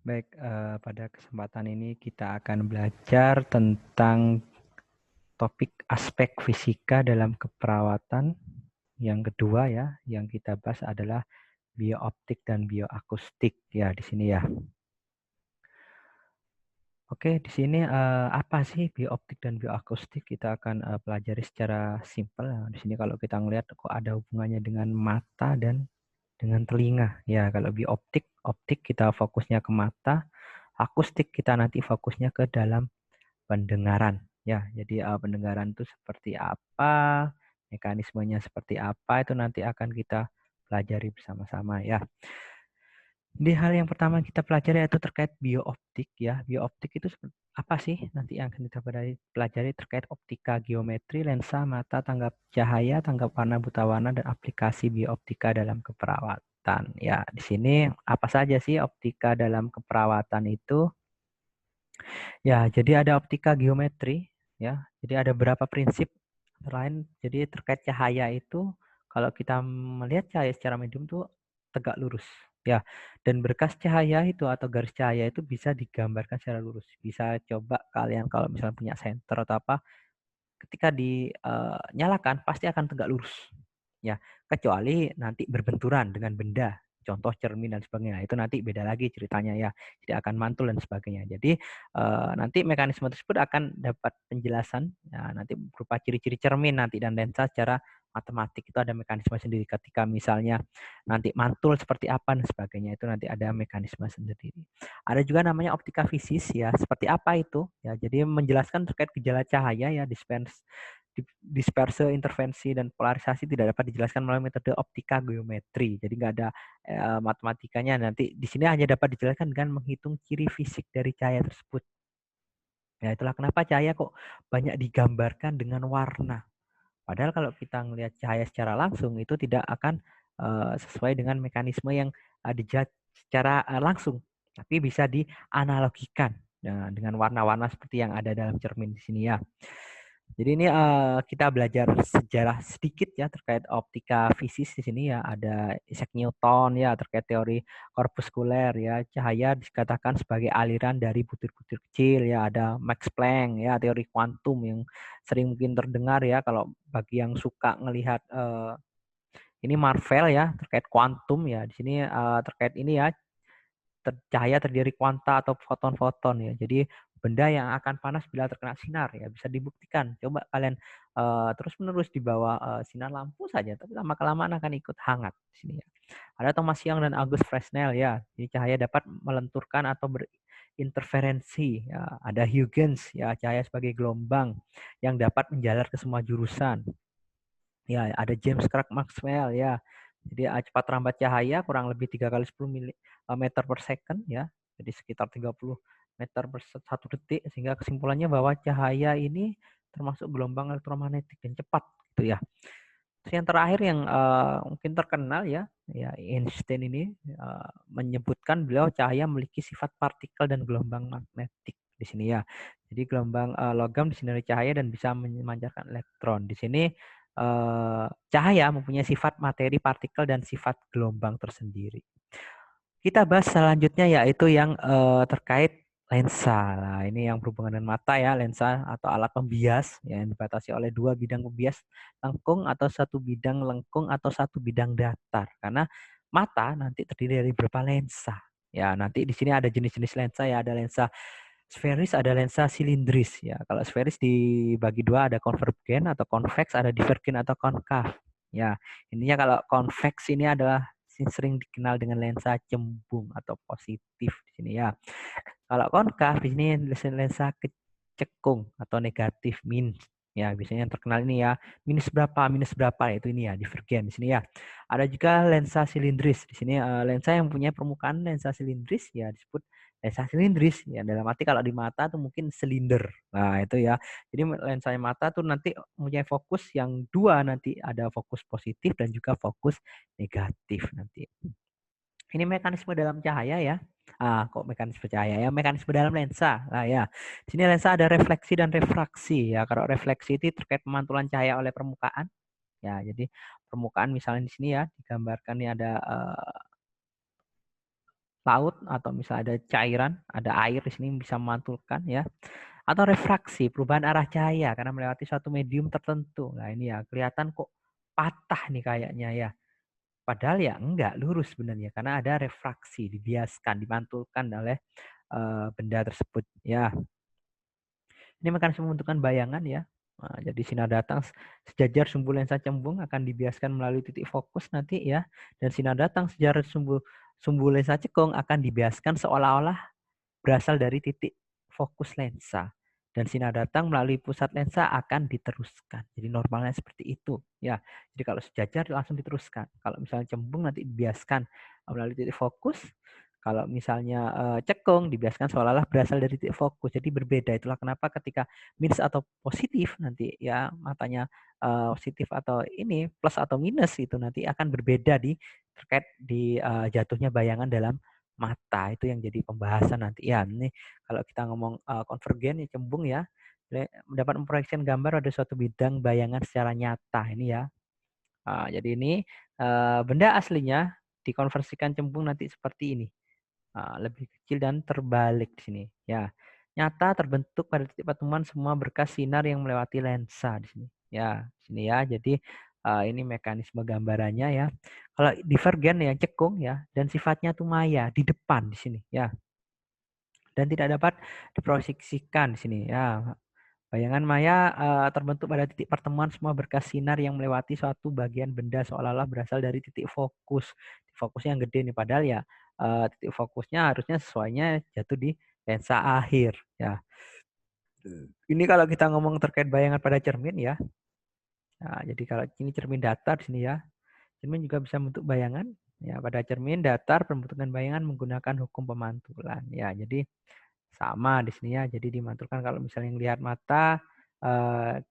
Baik, pada kesempatan ini kita akan belajar tentang topik aspek fisika dalam keperawatan. Yang kedua ya, yang kita bahas adalah biooptik dan bioakustik ya di sini ya. Oke, di sini apa sih biooptik dan bioakustik? Kita akan pelajari secara simpel. Nah, di sini kalau kita ngelihat kok ada hubungannya dengan mata dan dengan telinga. Ya, kalau biooptik, optik kita fokusnya ke mata, akustik kita nanti fokusnya ke dalam pendengaran. Ya, jadi pendengaran itu seperti apa, mekanismenya seperti apa itu nanti akan kita pelajari bersama-sama ya. Di hal yang pertama kita pelajari yaitu terkait biooptik ya. Biooptik itu apa sih? Nanti yang akan kita pelajari terkait optika, geometri, lensa, mata, tanggap cahaya, tanggap warna, buta warna, dan aplikasi biooptika dalam keperawatan. Ya, di sini apa saja sih optika dalam keperawatan itu? Ya, jadi ada optika geometri ya. Jadi ada beberapa prinsip lain. Jadi terkait cahaya itu kalau kita melihat cahaya secara medium tuh tegak lurus ya. Dan berkas cahaya itu atau garis cahaya itu bisa digambarkan secara lurus. Bisa coba kalian kalau misalnya punya senter atau apa ketika dinyalakan pasti akan tegak lurus. Ya, kecuali nanti berbenturan dengan benda, contoh cermin dan sebagainya. Itu nanti beda lagi ceritanya ya. Jadi akan mantul dan sebagainya. Jadi nanti mekanisme tersebut akan dapat penjelasan ya, nanti berupa ciri-ciri cermin nanti dan lensa secara matematik itu ada mekanisme sendiri ketika misalnya nanti mantul seperti apa dan sebagainya itu nanti ada mekanisme sendiri. Ada juga namanya optika fisis ya. Seperti apa itu? Ya, jadi menjelaskan terkait gejala cahaya ya disperse, intervensi, dan polarisasi tidak dapat dijelaskan melalui metode optika geometri. Jadi nggak ada matematikanya. Nanti di sini hanya dapat dijelaskan dengan menghitung ciri fisik dari cahaya tersebut. Ya itulah kenapa cahaya kok banyak digambarkan dengan warna. Padahal kalau kita melihat cahaya secara langsung itu tidak akan sesuai dengan mekanisme yang dilihat secara langsung, tapi bisa dianalogikan dengan warna-warna seperti yang ada dalam cermin di sini ya. Jadi ini kita belajar sejarah sedikit ya terkait optika fisis di sini ya. Ada Isaac Newton ya terkait teori korpuskuler ya. Cahaya dikatakan sebagai aliran dari butir-butir kecil ya. Ada Max Planck ya teori kuantum yang sering mungkin terdengar ya kalau bagi yang suka ngelihat ini Marvel ya terkait kuantum ya. Di sini terkait ini ya cahaya terdiri kuanta atau foton-foton ya. Jadi benda yang akan panas bila terkena sinar ya bisa dibuktikan. Coba kalian terus-menerus di bawah sinar lampu saja, tapi lama kelamaan akan ikut hangat di sini ya. Ada Thomas Young dan August Fresnel ya. Jadi cahaya dapat melenturkan atau berinterferensi ya. Ada Huygens ya, cahaya sebagai gelombang yang dapat menjalar ke semua jurusan. Ya, ada James Clerk Maxwell ya. Jadi cepat rambat cahaya kurang lebih 3 kali 10 meter per second ya. Jadi sekitar 30 meter per 1 detik sehingga kesimpulannya bahwa cahaya ini termasuk gelombang elektromagnetik dan cepat gitu ya. Terus yang terakhir yang mungkin terkenal ya, ya Einstein ini menyebutkan beliau cahaya memiliki sifat partikel dan gelombang magnetik di sini ya. Jadi gelombang logam disinari cahaya dan bisa memancarkan elektron. Di sini cahaya mempunyai sifat materi partikel dan sifat gelombang tersendiri. Kita bahas selanjutnya yaitu yang terkait lensa. Nah, ini yang berhubungan dengan mata ya, lensa atau alat pembias yang dibatasi oleh dua bidang pembias lengkung atau satu bidang lengkung atau satu bidang datar. Karena mata nanti terdiri dari beberapa lensa. Ya, nanti di sini ada jenis-jenis lensa ya, ada lensa sferis, ada lensa silindris ya. Kalau sferis dibagi dua, ada konvergen atau konveks, ada divergen atau konkav. Ya, intinya kalau konveks ini adalah sering dikenal dengan lensa cembung atau positif di sini ya. Kalau konkav di sini lensa kecekung atau negatif min. Ya, biasanya yang terkenal ini ya, minus berapa itu ini ya, divergen di sini ya. Ada juga lensa silindris. Di sini lensa yang punya permukaan lensa silindris ya disebut lensa silindris ya. Dalam arti kalau di mata tuh mungkin silinder. Nah, itu ya. Jadi lensa mata tuh nanti mempunyai fokus yang dua nanti ada fokus positif dan juga fokus negatif nanti. Ini mekanisme dalam cahaya ya. Kok mekanisme cahaya ya? Mekanisme dalam lensa. Nah ya, di sini lensa ada refleksi dan refraksi ya. Kalau refleksi itu terkait pemantulan cahaya oleh permukaan. Ya, jadi permukaan misalnya di sini ya digambarkan ini ada laut atau misalnya ada cairan, ada air di sini bisa memantulkan ya. Atau refraksi, perubahan arah cahaya karena melewati suatu medium tertentu. Nah, ini ya kelihatan kok patah nih kayaknya ya. Padahal ya enggak, lurus sebenarnya karena ada refraksi, dibiaskan, dimantulkan oleh benda tersebut ya. Ini mekanisme pembentukan bayangan ya. Nah, jadi sinar datang sejajar sumbu lensa cembung akan dibiaskan melalui titik fokus nanti ya. Dan sinar datang sejajar sumbu sumbu lensa cekung akan dibiaskan seolah-olah berasal dari titik fokus lensa. Dan sinar datang melalui pusat lensa akan diteruskan. Jadi normalnya seperti itu ya. Jadi kalau sejajar langsung diteruskan. Kalau misalnya cembung nanti dibiaskan melalui titik fokus. Kalau misalnya cekung dibiaskan seolah-olah berasal dari titik fokus. Jadi berbeda. Itulah kenapa ketika minus atau positif nanti ya matanya positif atau ini plus atau minus itu nanti akan berbeda terkait di jatuhnya bayangan dalam mata. Itu yang jadi pembahasan nanti ya. Ini kalau kita ngomong konvergen ya cembung ya, mendapat memproyeksikan gambar pada suatu bidang bayangan secara nyata ini ya. Jadi ini benda aslinya dikonversikan cembung nanti seperti ini. Lebih kecil dan terbalik di sini ya. Nyata terbentuk pada titik pertemuan semua berkas sinar yang melewati lensa di sini. Ya, di sini ya. Jadi ini mekanisme gambarannya ya. Kalau divergen ya cekung ya dan sifatnya tuh maya di depan di sini ya. Dan tidak dapat diproyeksikan di sini ya. Bayangan maya terbentuk pada titik pertemuan semua berkas sinar yang melewati suatu bagian benda seolah-olah berasal dari titik fokus. Fokusnya yang gede nih padahal ya titik fokusnya harusnya sesuainya jatuh di lensa akhir ya. Ini kalau kita ngomong terkait bayangan pada cermin ya. Nah, jadi kalau ini cermin datar di sini ya. Cermin juga bisa membentuk bayangan ya pada cermin datar pembentukan bayangan menggunakan hukum pemantulan ya. Jadi sama di sini ya. Jadi dimantulkan kalau misalnya lihat mata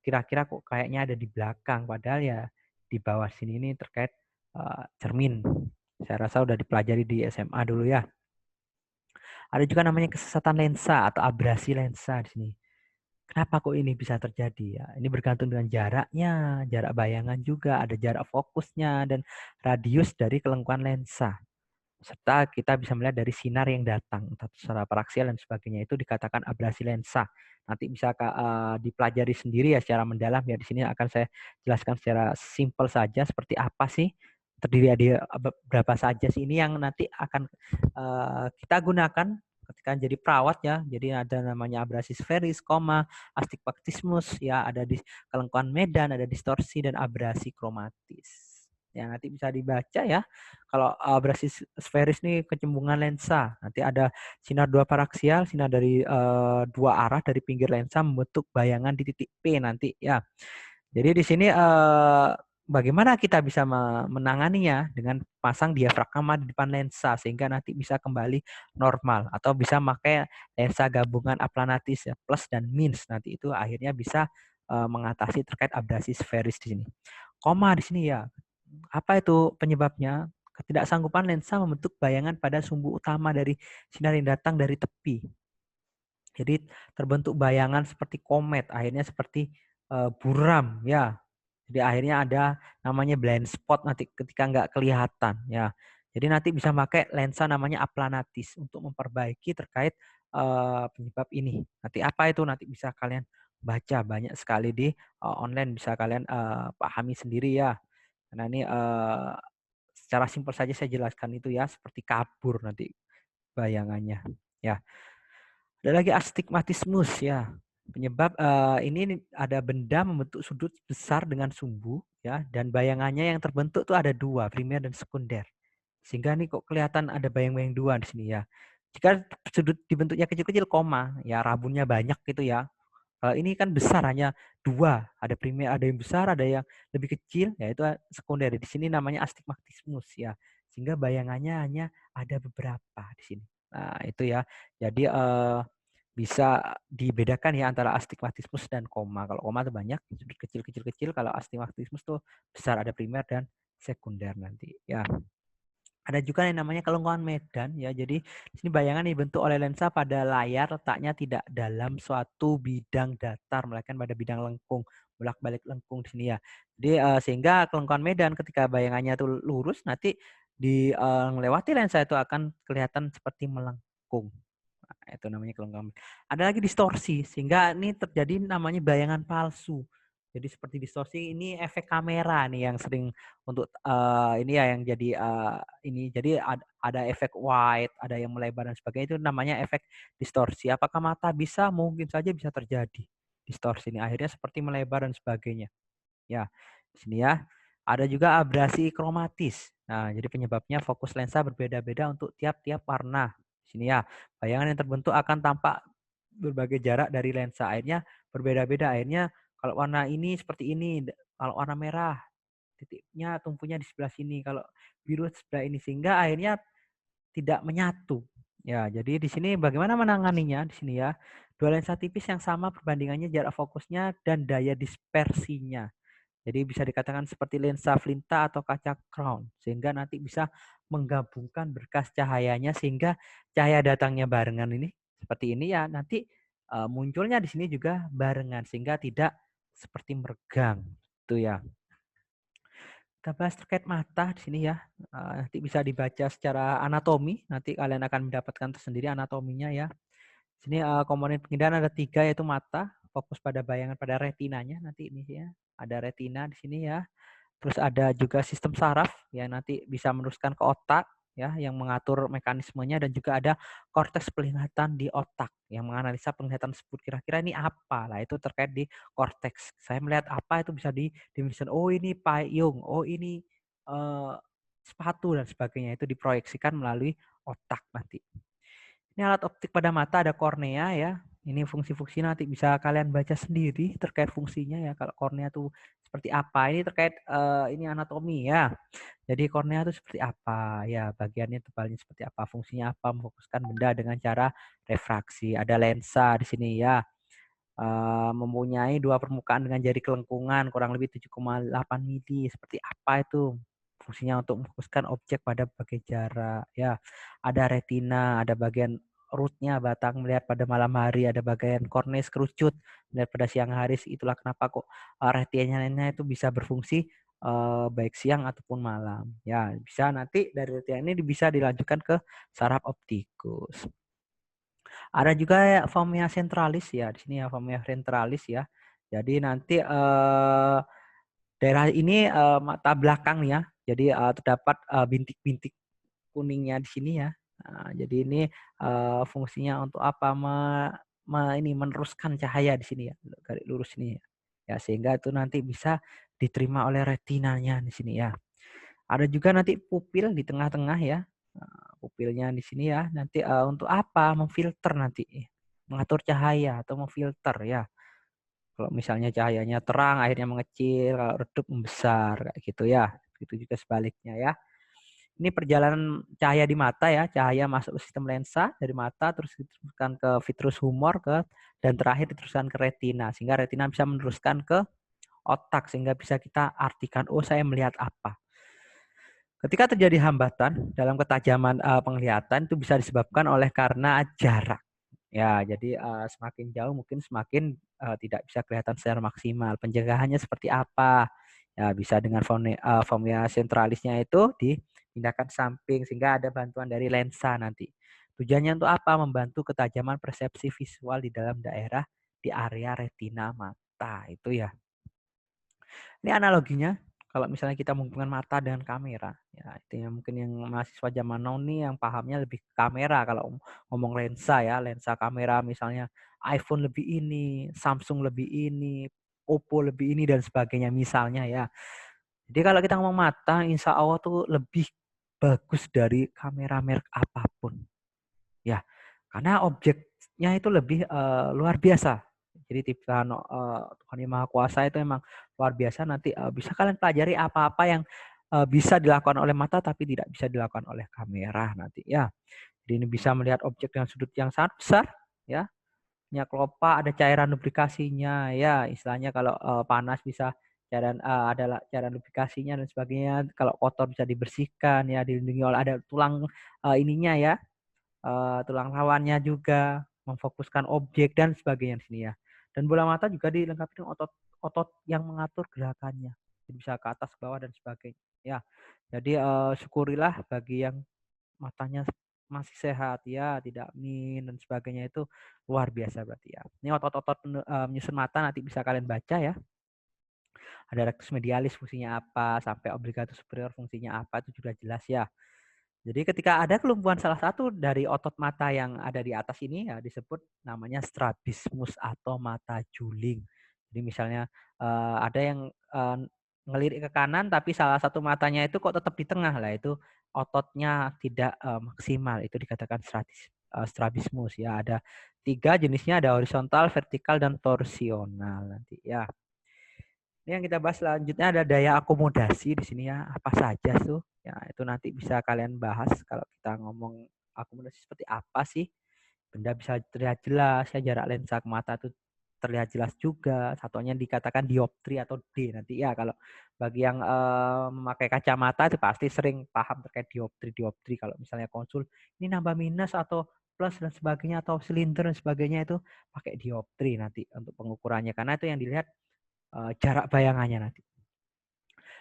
kira-kira kok kayaknya ada di belakang padahal ya di bawah sini ini terkait cermin. Saya rasa udah dipelajari di SMA dulu ya. Ada juga namanya kesesatan lensa atau abrasi lensa di sini. Kenapa kok ini bisa terjadi ya? Ini bergantung dengan jaraknya, jarak bayangan juga, ada jarak fokusnya dan radius dari kelengkuan lensa. Serta kita bisa melihat dari sinar yang datang, entah secara paraksial dan sebagainya itu dikatakan abrasi lensa. Nanti bisa dipelajari sendiri ya secara mendalam ya. Di sini akan saya jelaskan secara simpel saja seperti apa sih terdiri dari berapa saja sih ini yang nanti akan kita gunakan ketika jadi perawat ya. Jadi ada namanya abrasi sferis, astigmatismus ya, ada di kelengkuan medan, ada distorsi dan abrasi kromatis. Ya nanti bisa dibaca ya. Kalau abrasi sferis nih kecembungan lensa. Nanti ada sinar dua paraksial, sinar dari dua arah dari pinggir lensa membentuk bayangan di titik P nanti ya. Jadi di sini bagaimana kita bisa menanganinya dengan pasang diafragma di depan lensa sehingga nanti bisa kembali normal atau bisa pakai lensa gabungan aplanatis ya plus dan minus nanti itu akhirnya bisa mengatasi terkait abrasi sferis di sini. Koma di sini ya. Apa itu penyebabnya? Ketidaksanggupan lensa membentuk bayangan pada sumbu utama dari sinar yang datang dari tepi. Jadi terbentuk bayangan seperti komet, akhirnya seperti buram ya. Jadi akhirnya ada namanya blind spot nanti ketika nggak kelihatan ya. Jadi nanti bisa pakai lensa namanya aplanatis untuk memperbaiki terkait penyebab ini. Nanti apa itu nanti bisa kalian baca banyak sekali di online bisa kalian pahami sendiri ya. Karena ini secara simpel saja saya jelaskan itu ya seperti kabur nanti bayangannya ya. Ada lagi astigmatismus ya. Penyebab ini ada benda membentuk sudut besar dengan sumbu ya dan bayangannya yang terbentuk tuh ada dua, primer dan sekunder. Sehingga nih kok kelihatan ada bayang-bayang dua di sini ya. Jika sudut dibentuknya kecil-kecil koma, ya rabunnya banyak gitu ya. Kalau ini kan besar hanya dua, ada primer, ada yang besar, ada yang lebih kecil, yaitu sekunder. Di sini namanya astigmatismus ya. Sehingga bayangannya hanya ada beberapa di sini. Nah, itu ya. Jadi bisa dibedakan ya antara astigmatismus dan koma. Kalau koma itu banyak, sudut kecil-kecil-kecil. Kalau astigmatismus tuh besar, ada primer dan sekunder nanti. Ya. Ada juga yang namanya kelengkuan medan ya. Jadi di sini bayangan dibentuk oleh lensa pada layar letaknya tidak dalam suatu bidang datar melainkan pada bidang lengkung, bolak-balik lengkung di sini ya. Jadi sehingga kelengkuan medan ketika bayangannya itu lurus nanti melewati lensa itu akan kelihatan seperti melengkung. Nah, itu namanya kelengkapan. Ada lagi distorsi, sehingga ini terjadi namanya bayangan palsu. Jadi seperti distorsi ini efek kamera nih yang sering untuk ini ya yang jadi ini. Jadi ada efek wide, ada yang melebar dan sebagainya, itu namanya efek distorsi. Apakah mata bisa? Mungkin saja bisa terjadi distorsi ini. Akhirnya seperti melebar dan sebagainya. Ya, di sini ya. Ada juga abrasi kromatis. Nah, jadi penyebabnya fokus lensa berbeda-beda untuk tiap-tiap warna. Di sini ya, bayangan yang terbentuk akan tampak berbagai jarak dari lensa. Akhirnya berbeda-beda. Akhirnya kalau warna ini seperti ini, kalau warna merah titiknya tumpunya di sebelah sini, kalau biru sebelah ini, sehingga akhirnya tidak menyatu. Ya, jadi di sini bagaimana menanganinya di sini ya. Dua lensa tipis yang sama perbandingannya jarak fokusnya dan daya dispersinya. Jadi bisa dikatakan seperti lensa flinta atau kaca crown, sehingga nanti bisa menggabungkan berkas cahayanya sehingga cahaya datangnya barengan ini seperti ini ya, nanti munculnya di sini juga barengan sehingga tidak seperti meregang. Itu ya. Kita bahas terkait mata di sini ya. Nanti bisa dibaca secara anatomi, nanti kalian akan mendapatkan tersendiri anatominya ya. Sini komponen pengindahan ada 3, yaitu mata, fokus pada bayangan pada retinanya nanti ini ya. Ada retina di sini ya. Terus ada juga sistem saraf yang nanti bisa meneruskan ke otak ya, yang mengatur mekanismenya, dan juga ada korteks penglihatan di otak yang menganalisa penglihatan tersebut. Kira-kira ini apa? Lah itu terkait di korteks. Saya melihat apa itu bisa didefinisikan. Oh ini payung, oh ini eh, sepatu dan sebagainya, itu diproyeksikan melalui otak nanti. Ini alat optik pada mata, ada kornea ya. Ini fungsi-fungsi nanti bisa kalian baca sendiri terkait fungsinya ya. Kalau kornea itu seperti apa? Ini terkait ini anatomi ya. Jadi kornea itu seperti apa? Ya, bagiannya tebalnya seperti apa? Fungsinya apa? Memfokuskan benda dengan cara refraksi. Ada lensa di sini ya. Mempunyai dua permukaan dengan jari kelengkungan kurang lebih 7,8 mili. Seperti apa itu? Fungsinya untuk memfokuskan objek pada berbagai jarak. Ya, ada retina, ada bagian rootnya batang melihat pada malam hari, ada bagian korneas kerucut melihat pada siang hari. Itulah kenapa kok retinanya itu bisa berfungsi baik siang ataupun malam. Ya, bisa nanti dari retina ini bisa dilanjutkan ke saraf optikus. Ada juga ya fovea centralis ya, di sini ya fovea centralis ya. Jadi nanti daerah ini mata belakang ya. Jadi terdapat bintik-bintik kuningnya di sini ya. Nah, jadi ini fungsinya untuk apa? Ini meneruskan cahaya di sini ya, garis lurus ini ya. Ya, sehingga itu nanti bisa diterima oleh retinanya di sini ya. Ada juga nanti pupil di tengah-tengah ya. Pupilnya di sini ya. Nanti untuk apa? Memfilter nanti. Mengatur cahaya atau memfilter ya. Kalau misalnya cahayanya terang akhirnya mengecil, kalau redup membesar kayak gitu ya. Itu juga sebaliknya ya. Ini perjalanan cahaya di mata ya. Cahaya masuk ke sistem lensa dari mata, terus diteruskan ke vitreous humor dan terakhir diteruskan ke retina, sehingga retina bisa meneruskan ke otak sehingga bisa kita artikan, oh saya melihat apa. Ketika terjadi hambatan dalam ketajaman penglihatan itu bisa disebabkan oleh karena jarak. Ya, jadi semakin jauh mungkin semakin tidak bisa kelihatan secara maksimal. Pencegahannya seperti apa? Ya, bisa dengan fovea centralisnya itu dipindahkan samping sehingga ada bantuan dari lensa nanti. Tujuannya untuk apa? Membantu ketajaman persepsi visual di dalam daerah di area retina mata. Itu ya. Ini analoginya kalau misalnya kita menghubungkan mata dengan kamera, ya itu yang mungkin yang mahasiswa zaman now nih yang pahamnya lebih ke kamera. Kalau ngomong lensa ya, lensa kamera misalnya iPhone lebih ini, Samsung lebih ini, Oppo lebih ini dan sebagainya misalnya ya. Jadi kalau kita ngomong mata, insya Allah tuh lebih bagus dari kamera merek apapun. Ya, karena objeknya itu lebih luar biasa. Jadi Tuhan Yang Maha Kuasa itu memang luar biasa. Nanti bisa kalian pelajari apa-apa yang bisa dilakukan oleh mata tapi tidak bisa dilakukan oleh kamera nanti ya. Jadi ini bisa melihat objek dengan sudut yang sangat besar ya. Minyak kelapa ada cairan lubrikasinya ya. Istilahnya kalau panas bisa ada cairan lubrikasinya dan sebagainya. Kalau kotor bisa dibersihkan ya, dilindungi oleh ada tulang ininya ya, tulang rawannya juga, memfokuskan objek dan sebagainya di sini ya. Dan bola mata juga dilengkapi dengan otot-otot yang mengatur gerakannya. Jadi bisa ke atas, ke bawah dan sebagainya. Ya. Jadi syukurilah bagi yang matanya masih sehat ya, tidak min dan sebagainya, itu luar biasa berarti ya. Ini otot-otot menyusun mata nanti bisa kalian baca ya. Ada rectus medialis fungsinya apa, sampai obligatus superior fungsinya apa, itu juga jelas ya. Jadi ketika ada kelumpuhan salah satu dari otot mata yang ada di atas ini ya disebut namanya strabismus atau mata juling. Jadi misalnya ada yang ngelirik ke kanan tapi salah satu matanya itu kok tetap di tengah, lah itu ototnya tidak maksimal, itu dikatakan strabismus ya. Ada 3 jenisnya, ada horizontal, vertikal, dan torsional nanti ya. Ini yang kita bahas selanjutnya ada daya akomodasi di sini ya. Apa saja tuh? Ya, itu nanti bisa kalian bahas kalau kita ngomong akomodasi seperti apa sih. Benda bisa terlihat jelas ya, jarak lensa ke mata itu terlihat jelas juga. Satunya dikatakan dioptri atau D nanti ya. Kalau bagi yang memakai kacamata itu pasti sering paham terkait dioptri. Kalau misalnya konsul ini nambah minus atau plus dan sebagainya atau silinder dan sebagainya, itu pakai dioptri nanti untuk pengukurannya, karena itu yang dilihat jarak bayangannya nanti.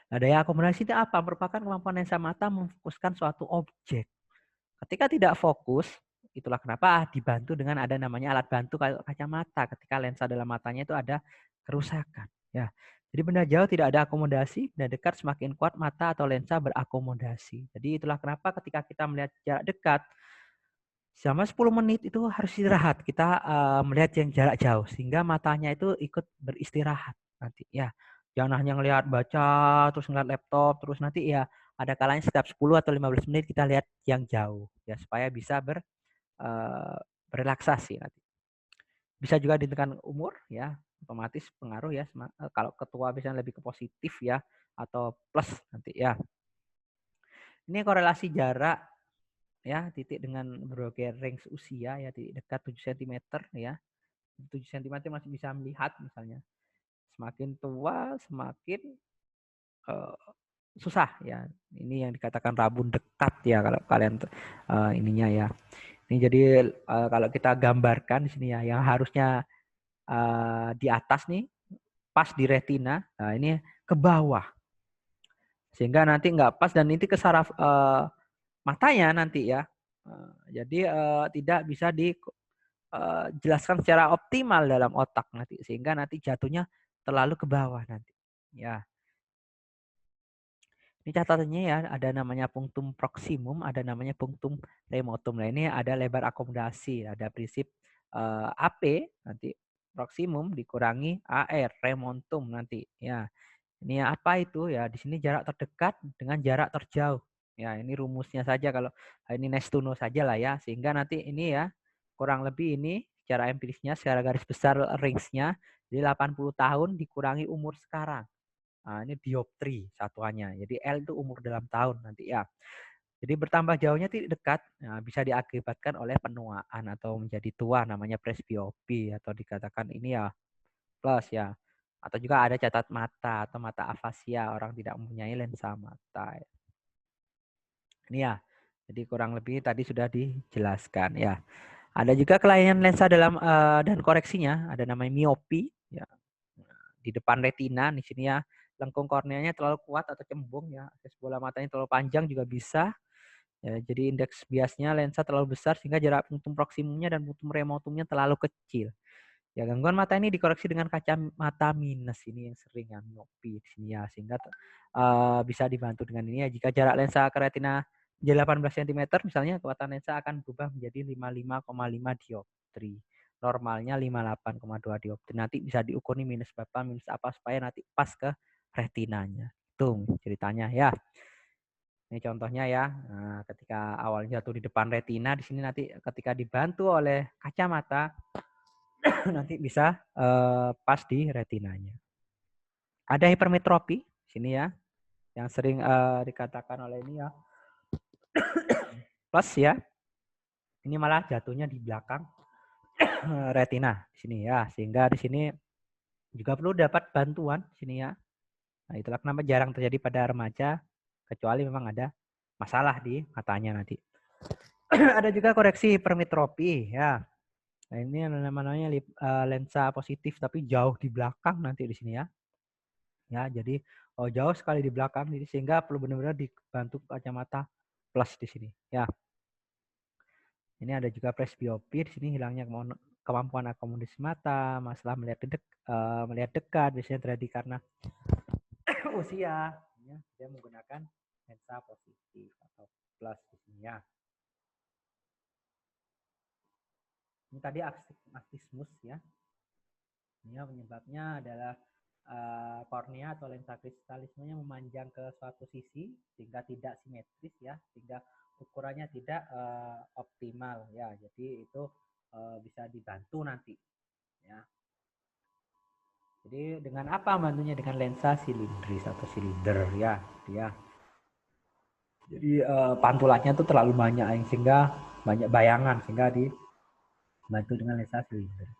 Nah, daya akomodasi itu apa? Merupakan kemampuan lensa mata memfokuskan suatu objek. Ketika tidak fokus, itulah kenapa dibantu dengan ada namanya alat bantu kacamata ketika lensa dalam matanya itu ada kerusakan. Ya, jadi benda jauh tidak ada akomodasi, benda dekat semakin kuat mata atau lensa berakomodasi. Jadi itulah kenapa ketika kita melihat jarak dekat, selama 10 menit itu harus istirahat. Kita melihat yang jarak jauh sehingga matanya itu ikut beristirahat nanti ya. Jangan hanya ngelihat baca terus ngelihat laptop terus, nanti ya ada kalanya setiap 10 atau 15 menit kita lihat yang jauh ya supaya bisa berelaksasi nanti. Bisa juga ditekan umur ya, otomatis pengaruh ya. Kalau ketua biasanya lebih ke positif ya atau plus nanti ya. Ini korelasi jarak ya, titik dengan berbagai range usia ya, titik dekat 7 cm ya. 7 cm masih bisa melihat misalnya. Semakin tua semakin uh, susah ya. Ini yang dikatakan rabun dekat ya kalau kalian ininya ya. Ini jadi kalau kita gambarkan di sini ya, yang harusnya di atas nih pas di retina, nah ini ke bawah. Sehingga nanti nggak pas dan ini ke saraf matanya nanti ya. Jadi tidak bisa dijelaskan secara optimal dalam otak nanti, sehingga nanti jatuhnya terlalu ke bawah nanti. Ya. Ini catatannya ya, ada namanya punctum proximum, ada namanya punctum remotum. Nah, ini ada lebar akomodasi, ada prinsip AP nanti proximum dikurangi AR remotum nanti. Ya. Ini apa itu ya? Di sini jarak terdekat dengan jarak terjauh. Ya, ini rumusnya saja, kalau ini next to know saja lah ya. Sehingga nanti ini ya kurang lebih ini secara empirisnya secara garis besar range-nya jadi 80 tahun dikurangi umur sekarang. Nah, ini dioptri satuannya. Jadi L itu umur dalam tahun nanti ya. Jadi bertambah jauhnya tidak dekat, nah, bisa diakibatkan oleh penuaan atau menjadi tua, namanya presbiopi atau dikatakan ini ya plus ya. Atau juga ada catat mata atau mata afasia, orang tidak mempunyai lensa mata. Ini ya. Jadi kurang lebih tadi sudah dijelaskan ya. Ada juga kelainan lensa dalam dan koreksinya, ada namanya miopi ya. Di depan retina di sini ya, lengkung korneanya terlalu kuat atau cembung ya. Akses bola matanya terlalu panjang juga bisa. Ya, jadi indeks biasnya lensa terlalu besar sehingga jarak punctum proximumnya dan punctum remotumnya terlalu kecil. Ya, gangguan mata ini dikoreksi dengan kacamata minus, ini yang sering ya, miopi di sini ya, sehingga bisa dibantu dengan ini ya. Jika jarak lensa ke retina menjadi 18 cm misalnya, kekuatan lensa akan berubah menjadi 55,5 dioptri. Normalnya 58,2 dioptri. Nanti bisa diukur nih minus berapa, minus apa supaya nanti pas ke retinanya. Itu ceritanya ya. Ini contohnya ya. Nah, ketika awalnya jatuh di depan retina, di sini nanti ketika dibantu oleh kacamata nanti bisa pas di retinanya. Ada hipermetropi sini ya, yang sering dikatakan oleh ini ya plus ya. Ini malah jatuhnya di belakang retina di sini ya, sehingga di sini juga perlu dapat bantuan di sini ya. Nah, itulah kenapa jarang terjadi pada remaja kecuali memang ada masalah di matanya nanti. Ada juga koreksi hipermetropi ya. Nah, ini namanya lensa positif tapi jauh di belakang nanti di sini ya. Ya, jadi jauh sekali di belakang, jadi sehingga perlu benar-benar dibantu kacamata plus di sini. Ya, ini ada juga presbiopia, di sini hilangnya kemampuan akomodasi mata, masalah melihat dekat, biasanya terjadi karena usia. Ya, dia menggunakan lensa positif atau plus di sini ya. Ini tadi astigmatismus ya. Ini penyebabnya adalah kornea atau lensa kristalismenya memanjang ke suatu sisi sehingga tidak simetris ya, sehingga ukurannya tidak optimal ya. Jadi itu bisa dibantu nanti ya. Jadi dengan apa bantunya? Dengan lensa silindris atau silinder ya, dia. Jadi pantulannya tuh terlalu banyak sehingga banyak bayangan sehingga dibantu dengan lensa silinder.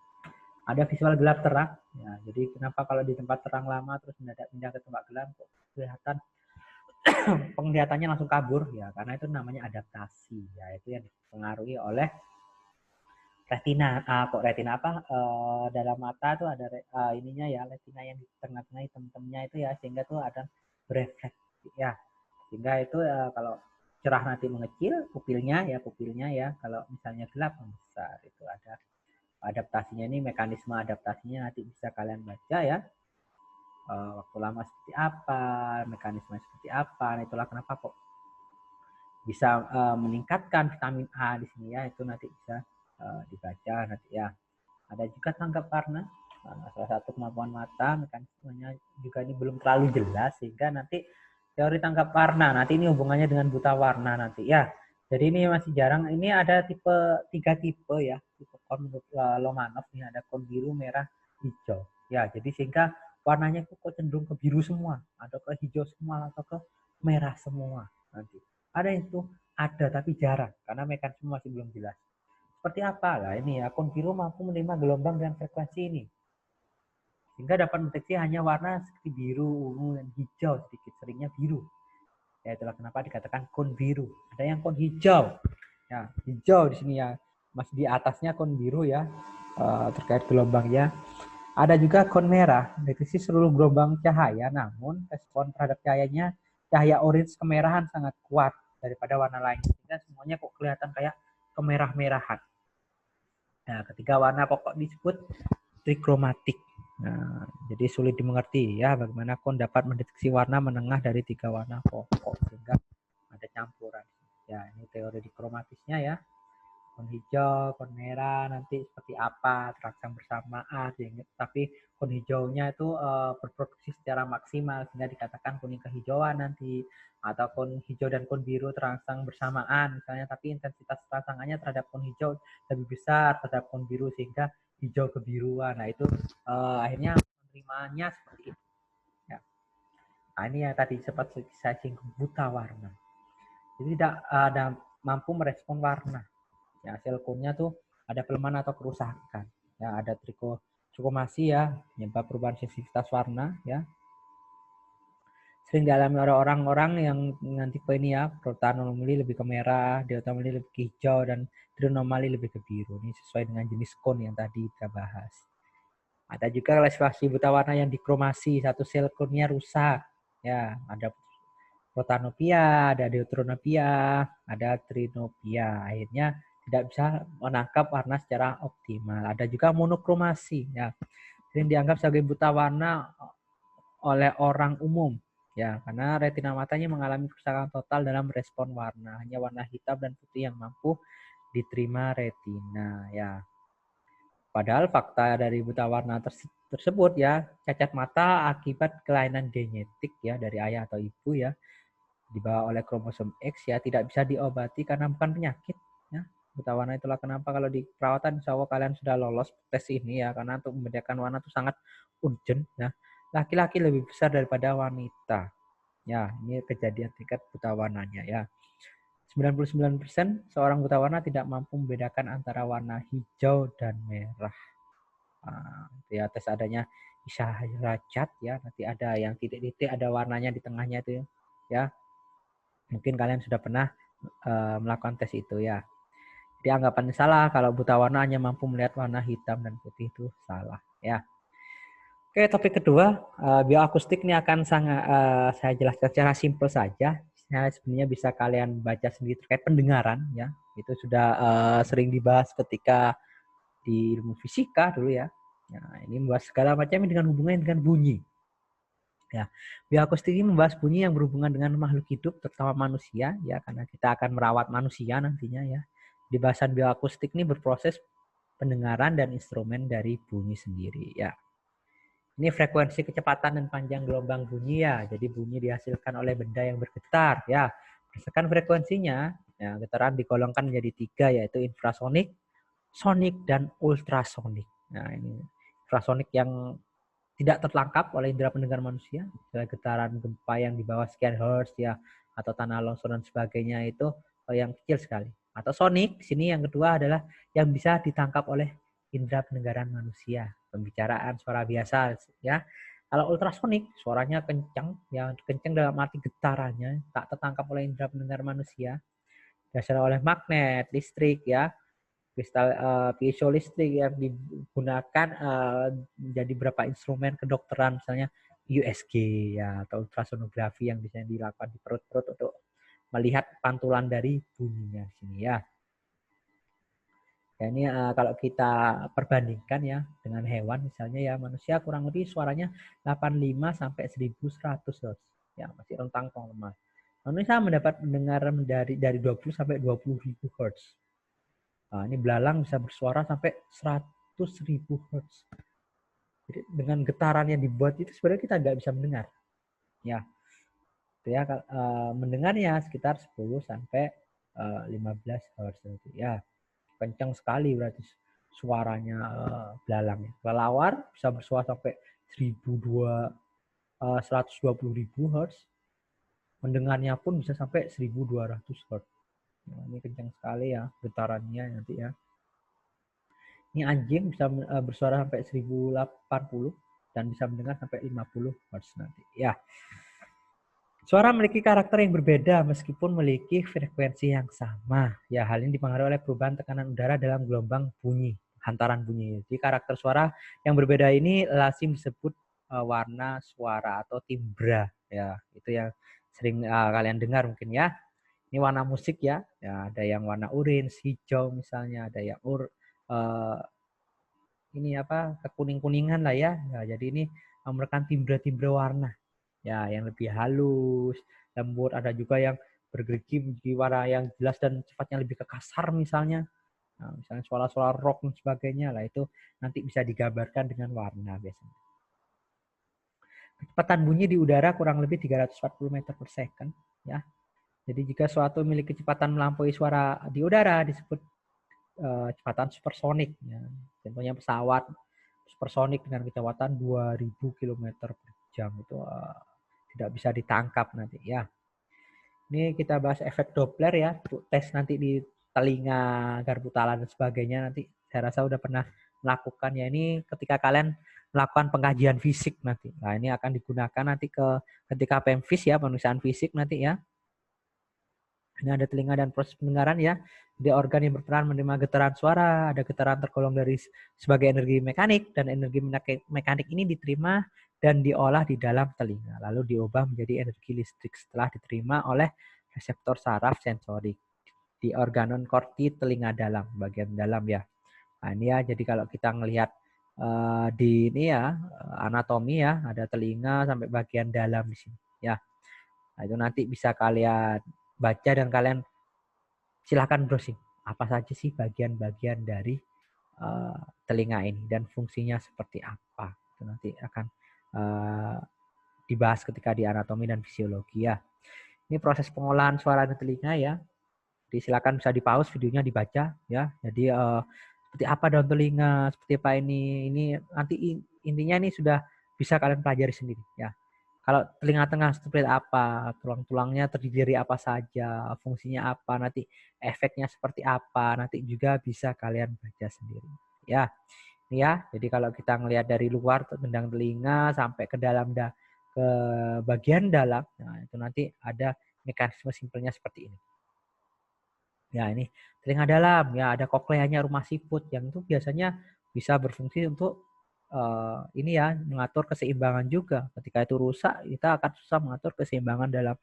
Ada visual gelap terang ya, jadi kenapa kalau di tempat terang lama terus mendadak pindah ke tempat gelap kok kelihatan penglihatannya langsung kabur ya, karena itu namanya adaptasi ya, itu yang dipengaruhi oleh retina. Retina apa, dalam mata tuh ada ininya ya, retina yang di tengah-tengah hitam-hitamnya itu ya, sehingga tuh ada berefleksi ya, sehingga itu kalau cerah nanti mengecil pupilnya ya, kalau misalnya gelap membesar. Itu ada adaptasinya, ini mekanisme adaptasinya nanti bisa kalian baca ya, waktu lama seperti apa, mekanisme seperti apa. Nah, itulah kenapa kok bisa meningkatkan vitamin A di sini ya, itu nanti bisa dibaca nanti ya. Ada juga tangkap warna, salah satu kemampuan mata, mekanismenya juga ini belum terlalu jelas, sehingga nanti teori tangkap warna nanti ini hubungannya dengan buta warna nanti ya. Jadi ini masih jarang, ini ada tiga tipe ya, tipe kon Lomanov ini, ada kon biru, merah, hijau ya. Jadi sehingga warnanya kok cenderung ke biru semua, atau ke hijau semua, atau ke merah semua nanti. Ada itu, ada tapi jarang karena mekanisme masih belum jelas. Seperti apa lah ini ya, kon biru mampu menerima gelombang dengan frekuensi ini, sehingga dapat mendeteksi hanya warna seperti biru, ungu, dan hijau, sedikit seringnya biru. Ya, itulah kenapa dikatakan kon biru. Ada yang kon hijau. Ya, hijau di sini ya, masih di atasnya kon biru ya, terkait gelombangnya. Ada juga kon merah, deteksi seluruh gelombang cahaya, namun respon terhadap cahaya orange kemerahan sangat kuat daripada warna lain, sehingga semuanya kok kelihatan kayak kemerah-merahan. Nah, ketiga warna pokok disebut trikromatik. Nah, jadi sulit dimengerti ya bagaimana kon dapat mendeteksi warna menengah dari tiga warna pokok sehingga ada campuran. Ya, ini teori dikromatisnya ya. Kon hijau, kon merah nanti seperti apa terangsang bersamaan, tapi kon hijaunya itu berproduksi secara maksimal sehingga dikatakan kuning kehijauan nanti, atau kon hijau dan kon biru terangsang bersamaan misalnya, tapi intensitas terangsangannya terhadap kon hijau lebih besar terhadap kon biru sehingga hijau kebiruan. Nah itu akhirnya penerimanya seperti itu ya. Nah ini yang tadi sempat saya singgung, buta warna, jadi tidak ada mampu merespon warna ya. Sel kunnya tuh ada pelemahan atau kerusakan ya, ada trikomasi ya, penyebab perubahan sensitivitas warna ya, sering dialami oleh orang-orang yang dengan tipe ini ya. Protanomali lebih ke merah, deltamali lebih ke hijau, dan trinomali lebih ke biru. Ini sesuai dengan jenis kon yang tadi kita bahas. Ada juga klasifikasi buta warna yang dikromasi, satu sel konnya rusak ya. Ada protanopia, ada deuteranopia, ada trinopia. Akhirnya tidak bisa menangkap warna secara optimal. Ada juga monokromasi ya, sering dianggap sebagai buta warna oleh orang umum ya, karena retina matanya mengalami kerusakan total dalam respon warna. Hanya warna hitam dan putih yang mampu diterima retina ya. Padahal fakta dari buta warna tersebut ya, cacat mata akibat kelainan genetik ya dari ayah atau ibu ya, dibawa oleh kromosom X ya, tidak bisa diobati karena bukan penyakit ya. Buta warna itulah kenapa kalau di perawatan insya Allah kalian sudah lolos tes ini ya, karena untuk membedakan warna itu sangat urgent ya. Laki-laki lebih besar daripada wanita ya, ini kejadian tingkat buta warnanya ya. 99% seorang buta warna tidak mampu membedakan antara warna hijau dan merah. Ya, tes adanya isyarat ya, nanti ada yang titik-titik ada warnanya di tengahnya itu ya. Mungkin kalian sudah pernah melakukan tes itu ya. Jadi anggapannya salah kalau buta warna hanya mampu melihat warna hitam dan putih, itu salah ya. Oke, topik kedua, bioakustik ini akan sangat saya jelaskan secara simpel saja. Saya sebenarnya bisa kalian baca sendiri terkait pendengaran, ya. Itu sudah sering dibahas ketika di ilmu fisika dulu ya. Nah, ini membahas segala macam dengan hubungannya dengan bunyi. Ya, bioakustik ini membahas bunyi yang berhubungan dengan makhluk hidup, terutama manusia, ya, karena kita akan merawat manusia nantinya, ya. Di bahasan bioakustik ini berproses pendengaran dan instrumen dari bunyi sendiri, ya. Ini frekuensi, kecepatan, dan panjang gelombang bunyi, ya. Jadi bunyi dihasilkan oleh benda yang bergetar, ya. Berdasarkan frekuensinya, ya, getaran digolongkan menjadi 3, yaitu infrasonik, sonik, dan ultrasonik. Nah, ini infrasonik yang tidak tertangkap oleh indera pendengar manusia, getaran gempa yang di bawah sekian hertz, ya, atau tanah longsor dan sebagainya itu yang kecil sekali. Atau sonik, sini yang kedua adalah yang bisa ditangkap oleh indera pendengaran manusia, pembicaraan, suara biasa, ya. Kalau ultrasonik, suaranya kencang, ya, kencang dalam arti getarannya tak tertangkap oleh indera pendengar manusia, dihasilkan oleh magnet, listrik, ya, kristal piezoelastrik yang digunakan menjadi beberapa instrumen kedokteran, misalnya USG, ya, atau ultrasonografi yang bisa dilakukan di perut-perut untuk melihat pantulan dari bunyinya sini, ya. Ya, ini kalau kita perbandingkan ya dengan hewan, misalnya ya, manusia kurang lebih suaranya 85 sampai 1100 Hz. Ya, masih rentang normal. Manusia mendapat mendengar dari 20 sampai 20.000 Hz. Nah, ini belalang bisa bersuara sampai 100.000 Hz. Jadi dengan getaran yang dibuat itu sebenarnya kita nggak bisa mendengar. Ya, ya, mendengarnya sekitar 10 sampai 15 Hz. Ya, kencang sekali berarti suaranya belalang. Kelelawar bisa bersuara sampai 120.000 Hz. Mendengarnya pun bisa sampai 1.200 Hz. Nah, ini kencang sekali ya getarannya nanti, ya. Ini anjing bisa bersuara sampai 1080 dan bisa mendengar sampai 50 Hz nanti. Ya. Suara memiliki karakter yang berbeda meskipun memiliki frekuensi yang sama. Ya, hal ini dipengaruhi oleh perubahan tekanan udara dalam gelombang bunyi, hantaran bunyi. Jadi karakter suara yang berbeda ini lazim disebut warna suara atau timbra. Ya, itu yang sering kalian dengar mungkin, ya. Ini warna musik, ya. Ya, ada yang warna orange, hijau misalnya, ada yang uh, ini apa, kekuning-kuningan lah, ya. Nah, jadi ini merupakan timbra-timbra warna, ya, yang lebih halus, lembut. Ada juga yang bergerigi menjadi warna yang jelas dan sifatnya lebih ke kasar misalnya. Nah, misalnya suara-suara rock dan sebagainya lah, itu nanti bisa digambarkan dengan warna biasanya. Kecepatan bunyi di udara kurang lebih 340 meter per second, ya. Jadi jika suatu memiliki kecepatan melampaui suara di udara disebut kecepatan supersonik, ya. Contohnya pesawat supersonik dengan kecepatan 2000 km per jam itu tidak bisa ditangkap nanti, ya. Ini kita bahas efek Doppler, ya, untuk tes nanti di telinga, garpu tala dan sebagainya, nanti saya rasa udah pernah melakukan, ya. Ini ketika kalian melakukan pengkajian fisik nanti. Nah, ini akan digunakan nanti ketika PMFIS, ya, pemeriksaan fisik nanti, ya. Ini ada telinga dan proses pendengaran, ya. Jadi organ yang berperan menerima getaran suara, ada getaran tergolong dari sebagai energi mekanik, dan energi mekanik ini diterima dan diolah di dalam telinga, lalu diubah menjadi energi listrik setelah diterima oleh reseptor saraf sensorik di organon korti telinga dalam, bagian dalam, ya. Nah, ini, ya, jadi kalau kita ngelihat di ini, ya, anatomi, ya, ada telinga sampai bagian dalam di sini, ya. Nah, itu nanti bisa kalian baca dan kalian silahkan browsing apa saja sih bagian-bagian dari telinga ini dan fungsinya seperti apa. Itu nanti akan dibahas ketika di anatomi dan fisiologi, ya. Ini proses pengolahan suara di telinga, ya. Jadi silakan bisa di-pause videonya, dibaca, ya. Jadi seperti apa daun telinga, seperti apa ini nanti intinya ini sudah bisa kalian pelajari sendiri, ya. Kalau telinga tengah seperti apa, tulang-tulangnya terdiri dari apa saja, fungsinya apa, nanti efeknya seperti apa, nanti juga bisa kalian baca sendiri. Ya, ini, ya. Jadi kalau kita ngelihat dari luar tendang telinga sampai ke dalam ke bagian dalam, nah itu nanti ada mekanisme simpelnya seperti ini. Ya, ini telinga dalam, ya, ada kokleanya rumah siput yang itu biasanya bisa berfungsi untuk ini ya mengatur keseimbangan juga. Ketika itu rusak, kita akan susah mengatur keseimbangan dalam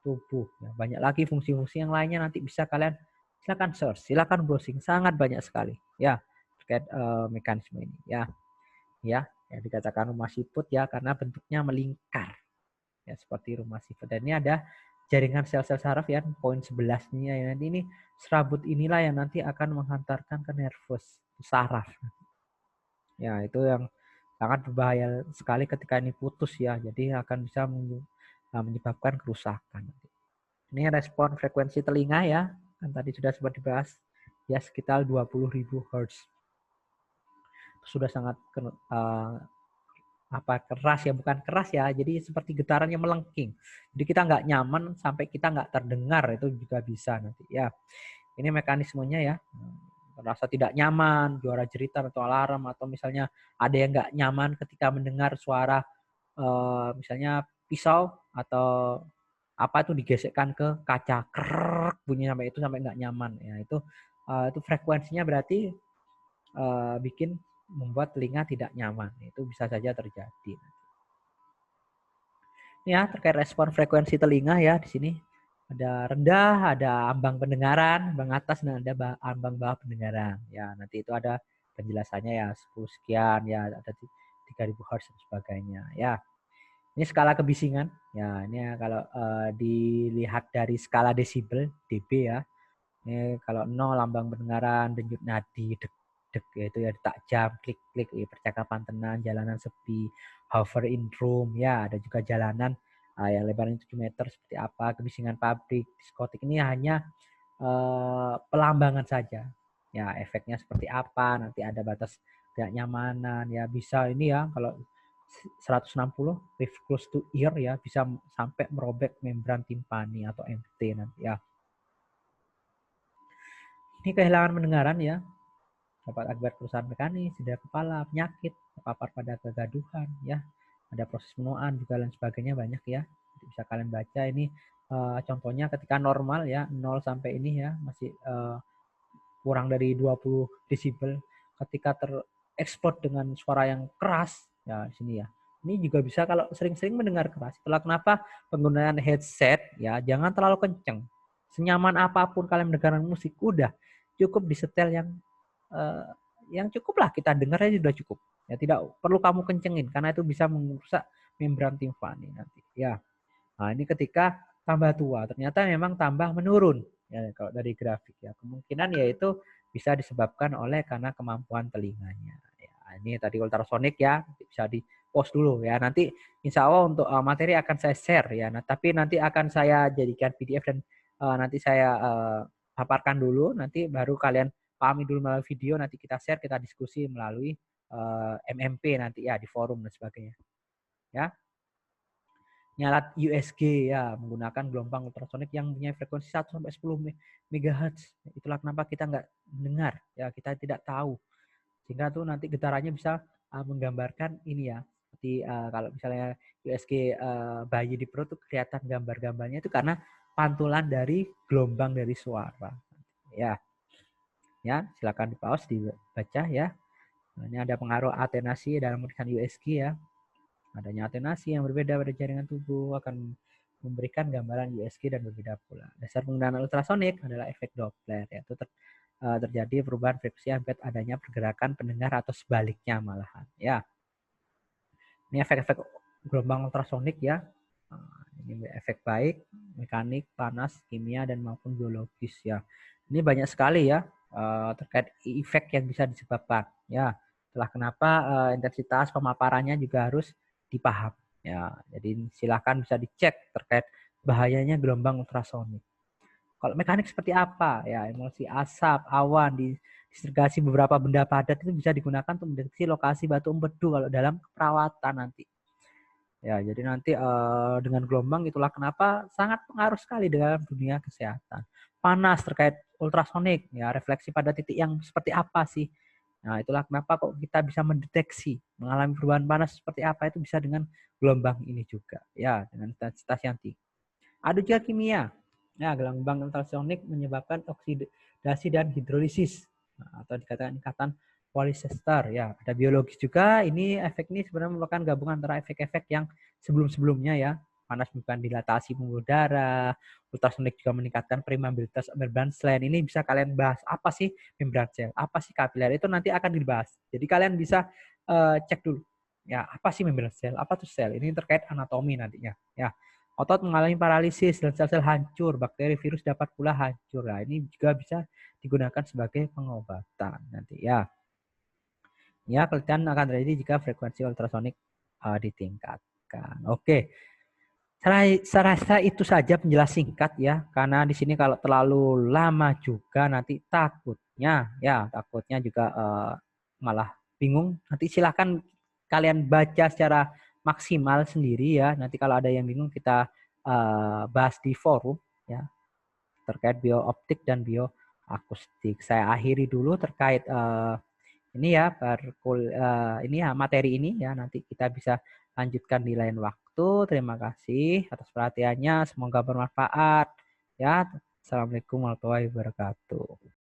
tubuh. Ya, banyak lagi fungsi-fungsi yang lainnya nanti bisa kalian silakan search, silakan browsing, sangat banyak sekali ya terkait mekanisme ini ya. Yang dikatakan rumah siput ya karena bentuknya melingkar ya seperti rumah siput. Dan ini ada jaringan sel-sel saraf ya poin 11-nya ya. Nanti ini serabut inilah yang nanti akan menghantarkan ke nervus saraf. Ya, itu yang sangat berbahaya sekali ketika ini putus ya. Jadi akan bisa menyebabkan kerusakan. Ini respon frekuensi telinga ya. Kan tadi sudah sempat dibahas. Ya sekitar 20.000 Hz. Sudah sangat keras ya, bukan keras ya. Jadi seperti getaran yang melengking. Jadi kita nggak nyaman sampai kita nggak terdengar, itu juga bisa nanti ya. Ini mekanismenya ya. Merasa tidak nyaman, suara jeritan atau alarm, atau misalnya ada yang nggak nyaman ketika mendengar suara misalnya pisau atau apa itu digesekkan ke kaca, krrrk, bunyi sampai itu sampai nggak nyaman ya. Itu frekuensinya berarti bikin membuat telinga tidak nyaman. Itu bisa saja terjadi. Ya, terkait respon frekuensi telinga ya di sini ada rendah, ada ambang pendengaran, ambang atas, dan ada ambang bawah pendengaran. Ya, nanti itu ada penjelasannya ya 10 sekian ya, ada 3000 Hz dan sebagainya. Ya. Ini skala kebisingan. Ya, ini ya, kalau dilihat dari skala desibel dB ya. Ini kalau 0 lambang pendengaran, denyut nadi, deg-deg yaitu ya detak jam, klik-klik, ya, percakapan tenang, jalanan sepi, hover in room ya, ada juga jalanan yang lebarnya 7 meter seperti apa, kebisingan pabrik, diskotik. Ini hanya pelambangan saja. Ya, efeknya seperti apa, nanti ada batas ketidaknyamanan ya, bisa ini ya kalau 160 with close to ear ya, bisa sampai merobek membran timpani atau MT nanti ya. Ini kehilangan pendengaran ya, dapat akibat kerusakan mekanis, cedera kepala, penyakit, terpapar pada kegaduhan ya, ada proses penuaan juga dan sebagainya banyak ya. Bisa kalian baca ini contohnya ketika normal ya 0 sampai ini ya masih kurang dari 20 desibel, ketika tereksplod dengan suara yang keras ya di sini ya. Ini juga bisa kalau sering-sering mendengar keras. Itulah kenapa penggunaan headset ya jangan terlalu kenceng. Senyaman apapun kalian mendengarkan musik, udah cukup disetel yang cukup lah kita dengar aja sudah cukup. Ya tidak perlu kamu kencengin karena itu bisa merusak membran timpani nanti. Ya. Nah, ini ketika tambah tua ternyata memang tambah menurun ya kalau dari grafik ya. Kemungkinan yaitu bisa disebabkan oleh karena kemampuan telinganya. Ya, ini tadi ultrasonik ya, bisa di post dulu ya. Nanti insya Allah untuk materi akan saya share ya. Nah, tapi nanti akan saya jadikan PDF dan nanti saya paparkan dulu. Nanti baru kalian pahami dulu melalui video. Nanti kita share, kita diskusi melalui MMP nanti ya di forum dan sebagainya. Ya. Nyalat USG ya, menggunakan gelombang ultrasonik yang punya frekuensi 1 sampai 10 MHz. Itulah kenapa kita nggak mendengar ya, kita tidak tahu. Sehingga tuh nanti getarannya bisa menggambarkan ini ya. Seperti kalau misalnya USG bayi di perut tuh kelihatan gambar-gambarnya itu karena pantulan dari gelombang dari suara. Ya. Ya, silakan di-pause dibaca ya. Nah, ini ada pengaruh atenasi dalam pemeriksaan USG ya. Adanya atenasi yang berbeda pada jaringan tubuh akan memberikan gambaran USG dan berbeda pula. Dasar penggunaan ultrasonik adalah efek Doppler, yaitu terjadi perubahan frekuensi akibat adanya pergerakan pendengar atau sebaliknya malahan. Ya, ini efek-efek gelombang ultrasonik ya. Ini efek baik, mekanik, panas, kimia dan maupun biologis ya. Ini banyak sekali ya terkait efek yang bisa disebabkan. Ya, itulah kenapa intensitas pemaparannya juga harus dipaham ya. Jadi silakan bisa dicek terkait bahayanya gelombang ultrasonik. Kalau mekanik seperti apa ya, emosi asap, awan, disergasi beberapa benda padat itu bisa digunakan untuk mendeteksi lokasi batu empedu kalau dalam perawatan nanti. Ya, jadi nanti dengan gelombang itulah kenapa sangat pengaruh sekali dalam dunia kesehatan. Panas terkait ultrasonik ya, refleksi pada titik yang seperti apa sih? Nah, itulah kenapa kok kita bisa mendeteksi mengalami perubahan panas seperti apa itu bisa dengan gelombang ini juga. Ya, dengan intensitas yang tinggi. Ada juga kimia. Ya, gelombang ultrasonik menyebabkan oksidasi dan hidrolisis atau dikatakan ikatan polyester ya. Ada biologis juga. Ini efek ini sebenarnya merupakan gabungan antara efek-efek yang sebelum-sebelumnya ya. Panas bukan dilatasi pembuluh darah, ultrasonik juga meningkatkan permeabilitas membran sel. Ini bisa kalian bahas apa sih membran sel, apa sih kapiler, itu nanti akan dibahas. Jadi kalian bisa cek dulu ya apa sih membran sel, apa tuh sel. Ini terkait anatomi nantinya ya. Otot mengalami paralisis dan sel-sel hancur, bakteri virus dapat pula hancur. Nah, ini juga bisa digunakan sebagai pengobatan nanti ya. Ya, keletihan akan terjadi jika frekuensi ultrasonik ditingkatkan. Oke. Saya rasa itu saja penjelas singkat ya, karena di sini kalau terlalu lama juga nanti takutnya juga malah bingung. Nanti silahkan kalian baca secara maksimal sendiri ya. Nanti kalau ada yang bingung kita bahas di forum ya terkait biooptik dan bioakustik. Saya akhiri dulu terkait ini ya ini ya materi ini ya, nanti kita bisa lanjutkan di lain waktu. Terima kasih atas perhatiannya, semoga bermanfaat ya. Assalamualaikum warahmatullahi wabarakatuh.